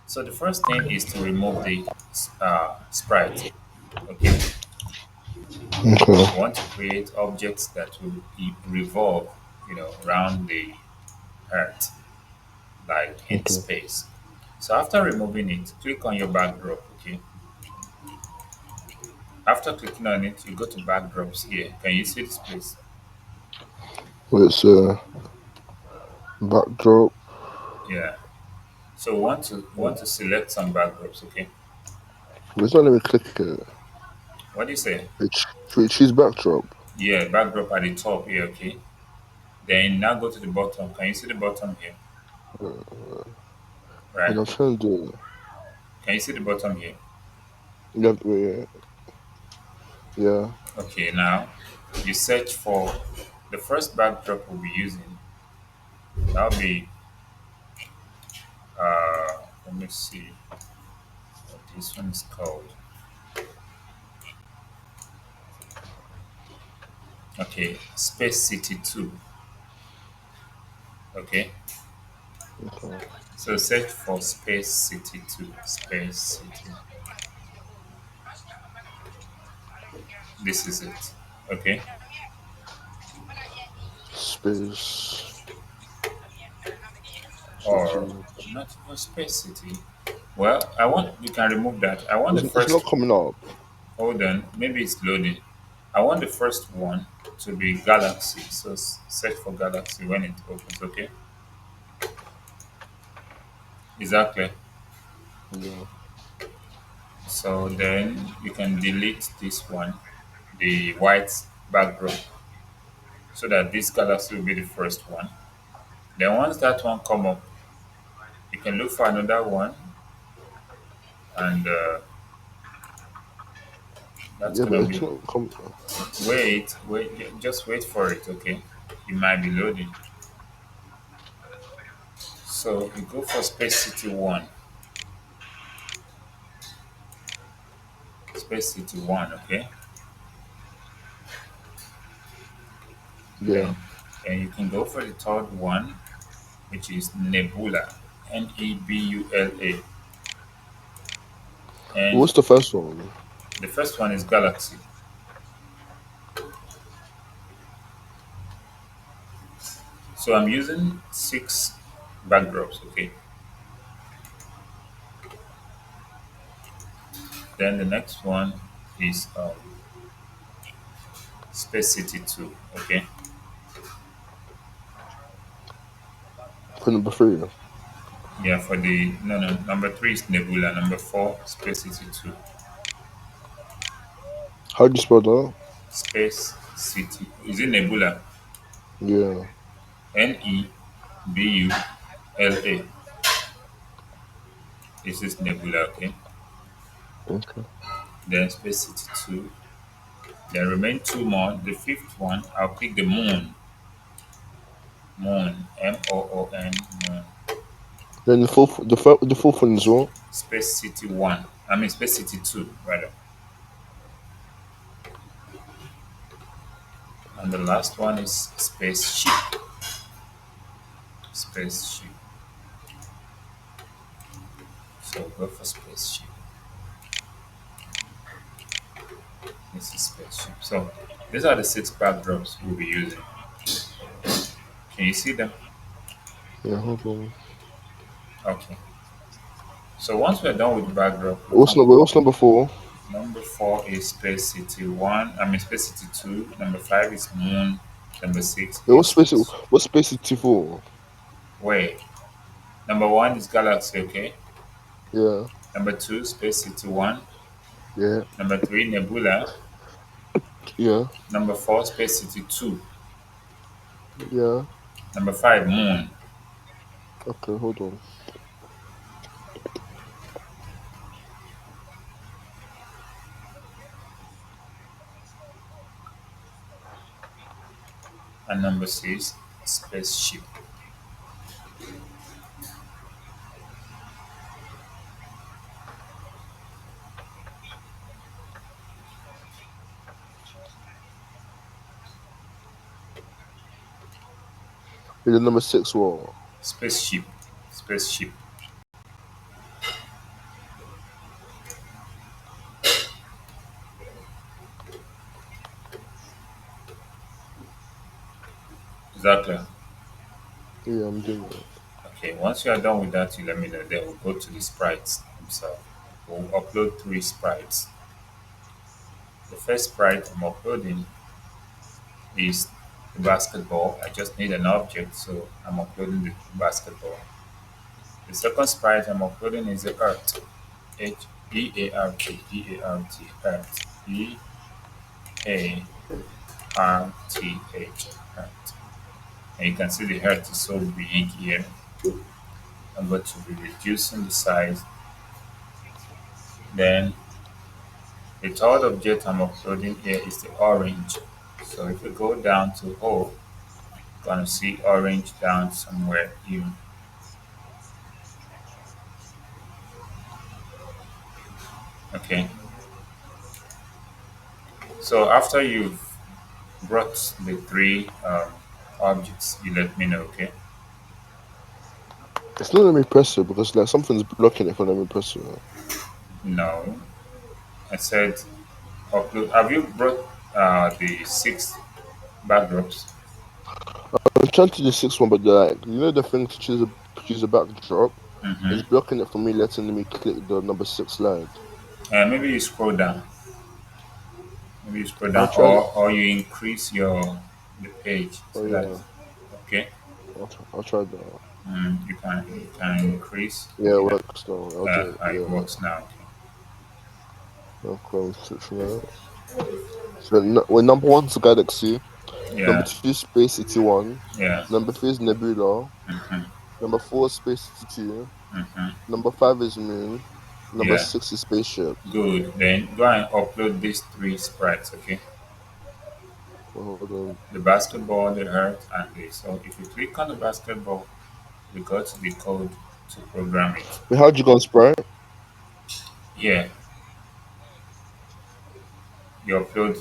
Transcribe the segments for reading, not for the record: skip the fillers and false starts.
So the first thing is to remove the sprite. Okay, we Okay. want to create objects that will revolve, around the Earth, like in Okay. space. So after removing it, click on your backdrop. Okay. After clicking on it, you go to backdrops here. Can you see this place? Wait, it's backdrop. Yeah. So we want to select some backdrops. Okay. It's not let me click it. What do you say? Wait, choose backdrop. Yeah, backdrop at the top here. Okay. Then now go to the bottom. Can you see the bottom here? When Right. I'm trying to do it. Can you see the bottom here? You have, wait, yeah. Okay. Now you search for the first backdrop we'll be using. That'll be let me see what this one is called. Okay, Space City 2. Okay. Okay. So search for Space City 2. Space City. This is it. Okay. Space Or city. not even Space City. Well, I want you can remove that. I want the It's not first. coming up. Hold on, maybe it's loading. I want the first one to be Galaxy. So search for Galaxy when it opens. Okay. Exactly. Yeah. So then you can delete this one, the white background, so that this galaxy will be the first one. Then once that one come up, you can look for another one, and that's Yeah, gonna but be it's not coming. just wait for it. Okay, it might be loading. So you go for Space City One, Space City One. Okay, Yeah. then and you can go for the third one, which is Nebula, Nebula, and What's the first one? the first one is Galaxy. So I'm using six backdrops. Okay, then the next one is Space City 2. Okay, For number three. yeah, for the no, no, number three is Nebula, number four, Space City 2. How do you spell that? Space City, is it Nebula? Yeah. Nebula. This is Nebula. Okay, Okay. then Space City 2. There remain two more. The fifth one, I'll pick the Moon. Moon, Moon. Then the fourth one as well. Space City 1. I mean, Space City 2, rather. And the last one is Spaceship. Spaceship. So go for Spaceship. This is Spaceship. So these are the six backdrops we'll be using. Can you see them? Yeah. Hold on. Okay. So once we're done with the backdrop, we What's come. number? What's number four? Number four is Space City 1. I mean, Space City 2. Number five is Moon. Number six Wait, is. What's space city for? Wait. Number one is Galaxy, okay? Yeah. Number two, Space City 1. Yeah. Number three, Nebula. Yeah. Number four, Space City 2. Yeah. Number five, Moon. Okay. Hold on. And number six, Spaceship. Wait, the number six. What? Spaceship. Spaceship. Exactly. Yeah, I'm doing that. Okay, once you are done with that, you let me know. Then we'll go to the sprites themselves. We'll upload three sprites. The first sprite I'm uploading is the basketball. I just need an object, so I'm uploading the basketball. The second sprite I'm uploading is the earth. Eart, earth. Earth. Earth. And you can see the earth is so big here. I'm going to be reducing the size. Then the third object I'm uploading here is the orange. So if we go down to O, you're gonna see orange down somewhere here. Okay. So after you've brought the three objects, you let me know. Okay. It's not letting me press it because like something's blocking it from letting me press it. No, I said upload. Have you brought the six backdrops? I'm trying to do the sixth one, but like you know the thing to choose a backdrop Mm-hmm. is blocking it from me, letting me click the number six slide. And maybe you scroll down. Maybe you scroll I'll down, try. or you increase your the page Oh so that yeah, okay. I'll try that. You can increase. Yeah, it works now. I'll do it. It Yeah, works now. no Chrome switching out. So well, number one's Galaxy. Okay. Number Yeah, two, Space City One. yeah. Number three is Nebula. Mm-hmm, Number four, Space City Two. mm-hmm. Number five is Moon. Number Yeah, six is Spaceship. good. Then go and upload these three sprites. Okay, Hold on. the basketball, the earth, and this. So if you click on the basketball, you got the code to program it. Wait, how'd you go on Sprite? Yeah, you upload.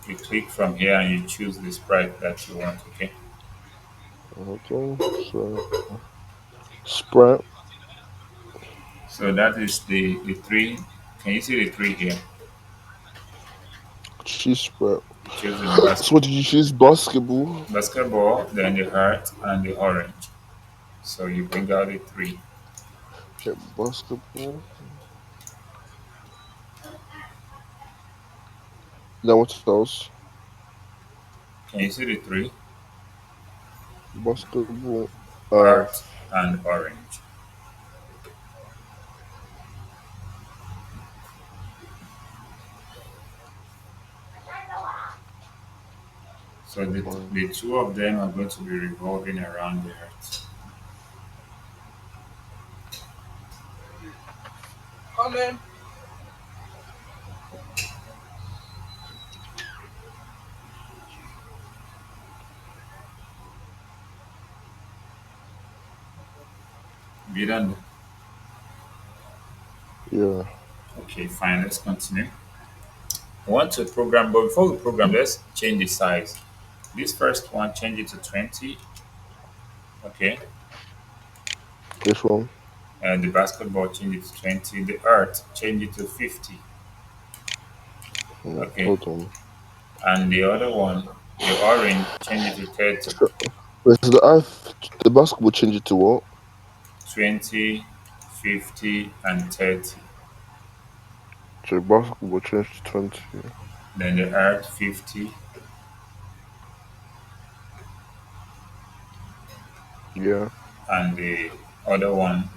You click from here and you choose the sprite that you want. Okay. Hold on. So Sprite, So that is the three. Can you see the three here? choose Sprite. You choose the So what did you choose? Basketball. basketball, then the heart, and the orange. So you bring out the three. Okay, basketball. Then what else? Can you see the three? Basketball. Heart and orange. So Orange. the two of them are going to be revolving around the heart. You done? Yeah. Okay, fine. Let's continue. We want to program, but before we program, let's change the size. This first one, change it to 20. Okay. This one. And the basketball, change it to 20. The earth, change it to 50. Okay. Hold on. And the other one, the orange, change it to 30. So, wait, so the basketball change it to what? 20, 50, and 30. So basketball change to 20. Then the earth 50, Yeah. and the other one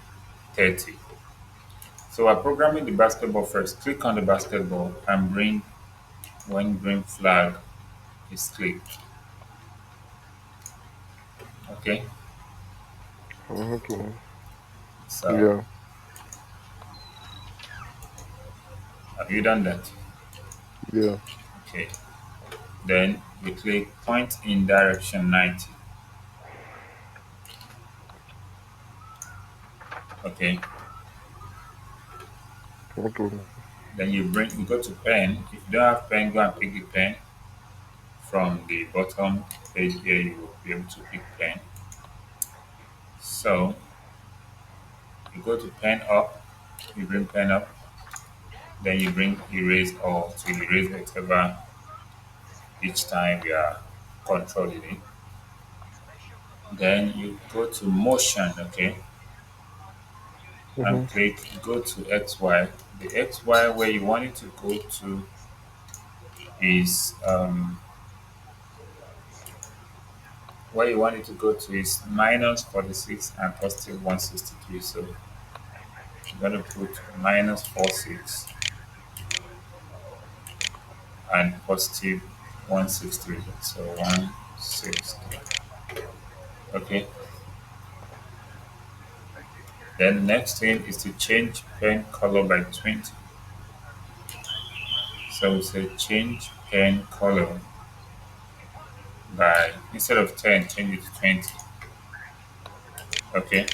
30. So we're programming the basketball first. Click on the basketball and bring when green flag is clicked. Okay. Hold on. So Yeah. have you done that? Yeah. Okay. Then we click point in direction 90. Okay. Hold on. Then you go to pen. If you don't have pen, go and pick the pen from the bottom page here. You will be able to pick pen. So you go to pen up, you bring pen up, then you bring erase all to erase whatever each time we are controlling it. Then you go to motion, okay, and Mm-hmm. click go to XY. The XY where you want it to go to is where you want it to go to is minus 46 and positive 163. So I'm going to put minus 46 and positive 163. So 163. Okay. Then next thing is to change pen color by 20. So we say change pen color by instead of 10, change it to 20. Okay.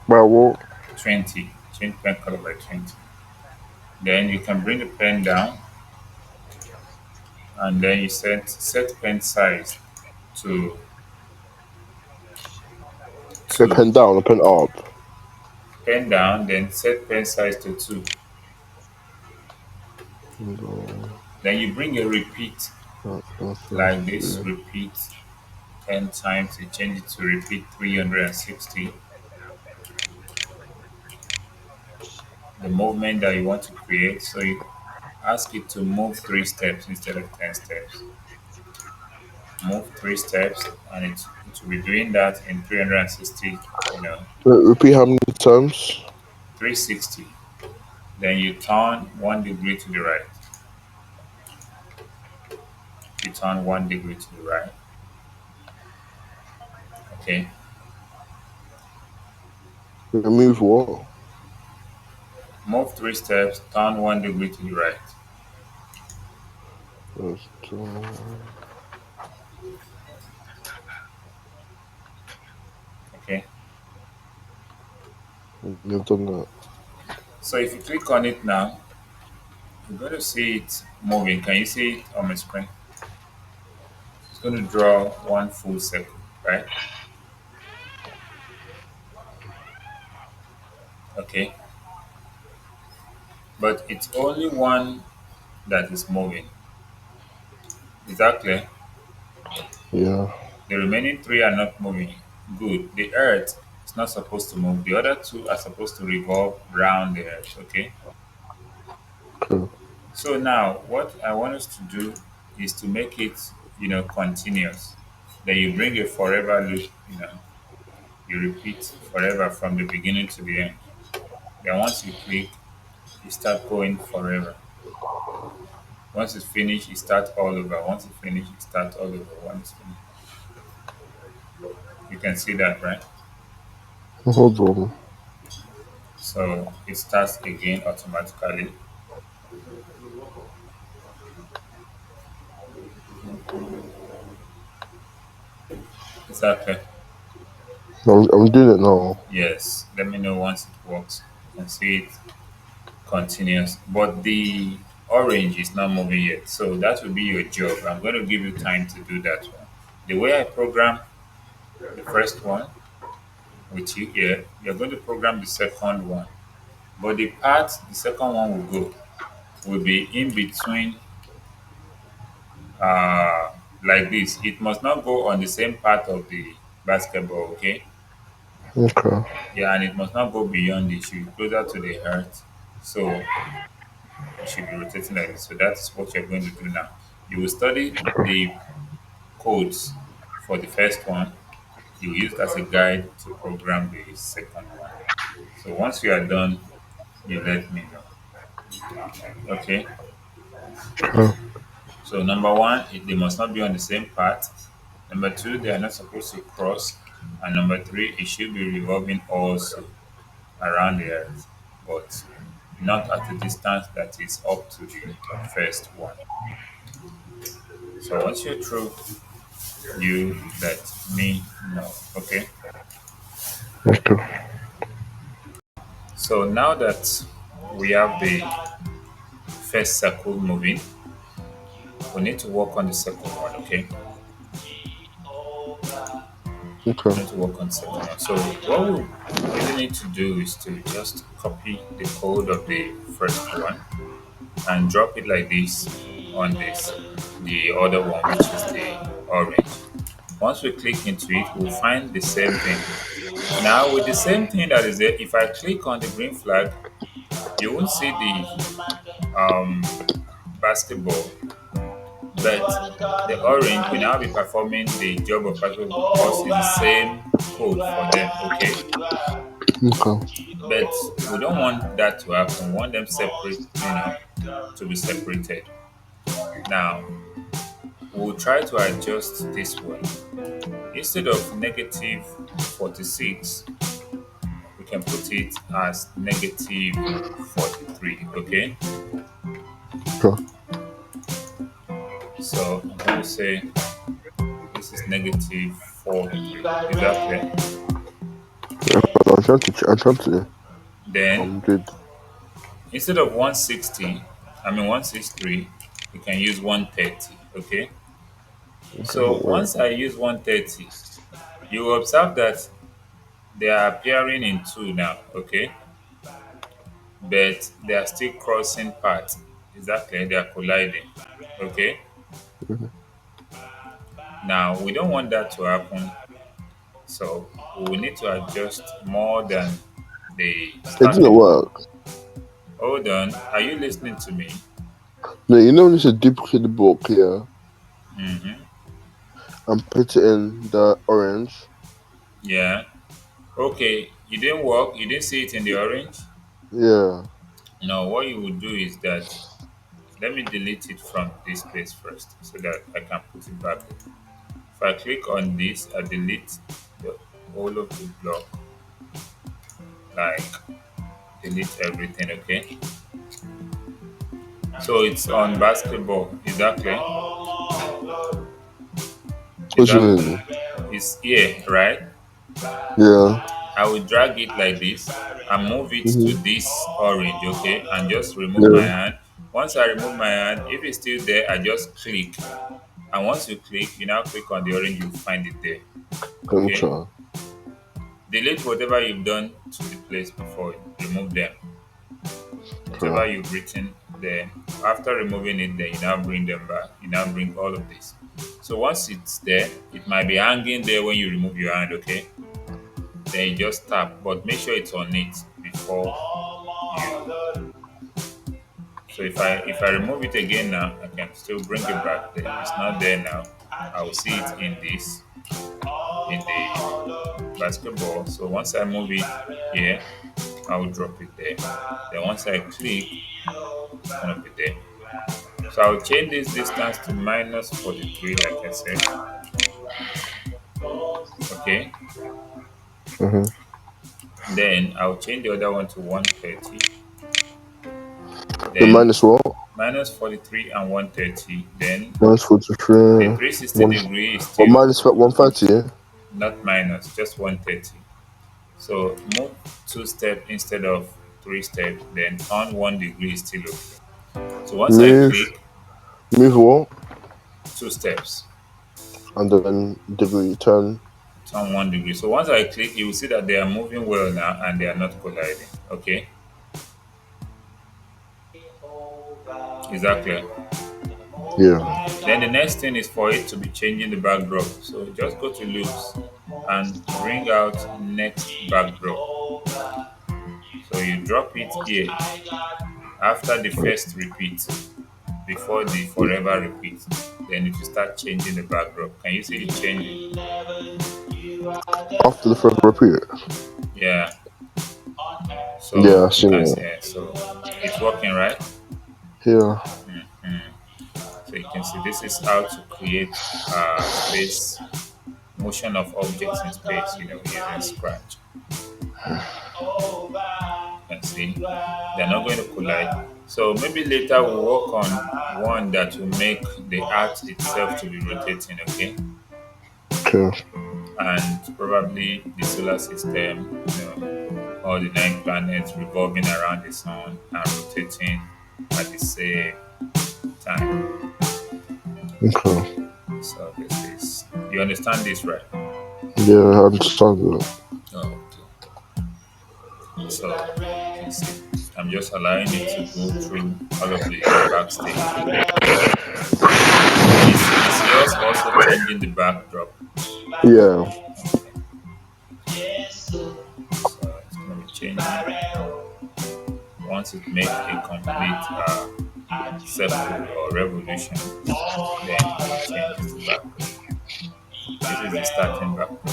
By what? 20. Change pen color by 20. Then you can bring the pen down and then you set pen size to Say 2. pen down or pen up. Pen down, then set pen size to 2. No, Then you bring a repeat that's like this, yeah. repeat 10 times, you change it to repeat 360. The movement that you want to create, so you ask it to move 3 steps instead of 10 steps. Move 3 steps, and it will be doing that in 360, you know, Repeat how many times? 360. Then you turn 1 degree to the right. You turn 1 degree to the right. Okay. Remove what? Move 3 steps, turn 1 degree to the right. That's, Okay. you've done that. So if you click on it now, you're going to see it moving. Can you see it on my screen? It's going to draw one full circle, right? Okay. But it's only one that is moving. Is that clear? Yeah. The remaining three are not moving. Good. The earth is not supposed to move. The other two are supposed to revolve around the earth. Okay. Okay. So now what I want us to do is to make it, continuous. Then you bring a forever loop, you repeat forever from the beginning to the end. Then once you click, you start going forever. Once it's finished, you start all over. Once it's finished, you start all over. Once it's finished. You can see that, right? Hold on. So it starts again automatically. Exactly. I'm doing it now. Yes. Let me know once it works. You can see it continuous. But the orange is not moving yet. So that will be your job. I'm going to give you time to do that one. The way I program the first one with you here, you're going to program the second one. But the part the second one will go will be in between uh like this. It must not go on the same part of the basketball, okay? Okay. Yeah, and it must not go beyond it. It should be closer to the earth. So it should be rotating like this. So that's what you're going to do now. You will study the codes for the first one. You use it as a guide to program the second one. So once you are done, you let me know. Okay. Okay. So number one, they must not be on the same path. Number two, they are not supposed to cross. And number three, it should be revolving also around the earth, but not at a distance that is up to the first one. So once you're through, you let me know. Okay. Okay. So now that we have the first circle moving, we need to work on the second one. Okay. Okay. We need to work on second one. So what we really need to do is to just copy the code of the first one and drop it like this on this the other one, which is the orange. Once we click into it, we'll find the same thing. Now, with the same thing that is there, if I click on the green flag, you won't see the basketball, but the orange will now be performing the job of basketball because it's the same code for them, okay? Okay. But we don't want that to happen. We want them separate, to be separated. Now, we'll try to adjust this one. Instead of negative 46, we can put it as negative 43, okay? Okay. So I'm going to say this is negative 43. Is that clear? I'm trying to Then do it. instead of 160, 163, we can use 130, okay? Okay, So but wait. once I use 130, you will observe that they are appearing in two now, okay? But they are still crossing paths. Exactly, they are colliding, okay? Mhm. Now we don't want that to happen, so we need to adjust more than the It didn't starting point. work. Hold on, are you listening to me? No, you know when you said duplicate the book, yeah, Mm-hmm. and put it in the orange. Yeah. Okay, you didn't work, you didn't see it in the orange? Yeah. Now what you would do is that let me delete it from this place first so that I can put it back. If I click on this, I delete the whole of the block, like delete everything, okay? So it's on basketball. Is that clear? Is What you that mean? it's here, right? Yeah. I will drag it like this and move it to Hmm. this orange, okay? And just remove my Yeah. hand. Once I remove my hand, if it's still there, I just click. And once you click, you now click on the orange, you'll find it there. Let me Okay? try. Delete whatever you've done to the place before. Remove them. Okay. Whatever you've written, then after removing it, then you now bring them back. You now bring all of this. So once it's there, it might be hanging there when you remove your hand, okay? Then you just tap, but make sure it's on it before you. So if I remove it again now, I can still bring it back there. It's not there now. I will see it in the basketball. So once I move it here, I will drop it there. Then once I click, it's gonna be there. So I'll change this distance to minus 43, like I said. Okay. Mm-hmm. Then I'll change the other one to 130. The Then minus what? minus 43 and 130. Then Minus the 43. 360 One. degree is Well, still minus 130. Yeah. not minus, just 130. So move two step instead of three step, then turn 1 degree is still okay. So once I Move. click Move what? two steps, And then degree turn. turn 1 degree. So once I click, you will see that they are moving well now and they are not colliding. Okay, is that clear? Yeah. Then the next thing is for it to be changing the backdrop. So just go to loops and bring out next backdrop. So you drop it here after the first repeat, before the forever repeat. Then if you start changing the backdrop, can you see it changing? After the first repeat. Yeah. Yeah, So I you seen can it. see, so it's working, right? Yeah. Mhm. So you can see this is how to create space motion of objects in space, using Scratch. You can see they're not going to collide. So maybe later we'll work on one that will make the art itself to be rotating, okay? Okay. And probably the solar system, all the 9 planets revolving around the sun and rotating at the same time. Okay. So this is, you understand this, right? Yeah, I understand that. Oh, okay. So you can see, I'm just allowing it to go through all of the backstage, okay? Is yours also changing the backdrop? Yeah. So it's going to be changing. Once it makes a complete circle or revolution, then it changes the backdrop. This is the starting backdrop.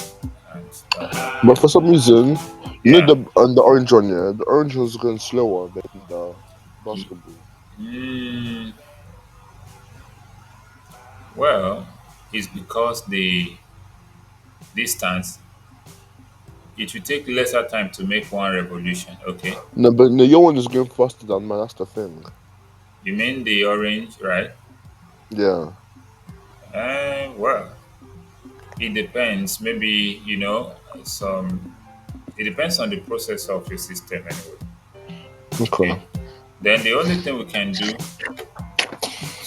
And start. But for some reason, Yeah. the orange one, yeah, the orange was going slower than the basketball. Mm, well, it's because the distance, it will take lesser time to make one revolution. Okay. No, but the your one is going faster than mine. That's the thing. You mean the orange, right? Yeah. Well, it depends. Maybe, some, it depends on the process of your system anyway. Okay. Okay. Then the only thing we can do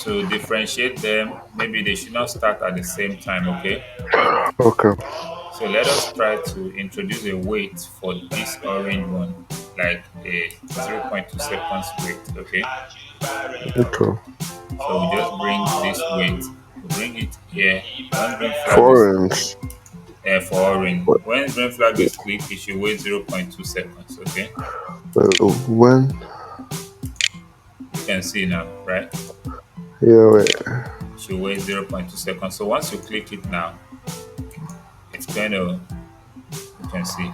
to differentiate them, maybe they should not start at the same time. Okay. Okay. So let us try to introduce a weight for this orange one, like a zero point 0.2 seconds weight. Okay. Okay. So we just bring this weight, we bring it here. When green For flag is orange. for orange, What? when green flag is clicked, it should wait zero point 0.2 seconds. Okay. When? You can see now, right? Yeah. Wait. It should wait zero point 0.2 seconds. So once you click it now, it's going to, you can see.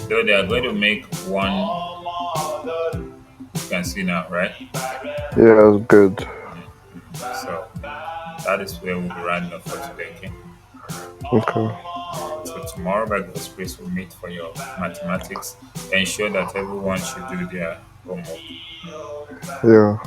Though they are going to make one, you can see now, right? Yeah, that's good. So that is where we'll be running up for today. Okay. Okay. So tomorrow, by God's grace, we'll meet for your mathematics. Ensure that everyone should do their homework. Yeah.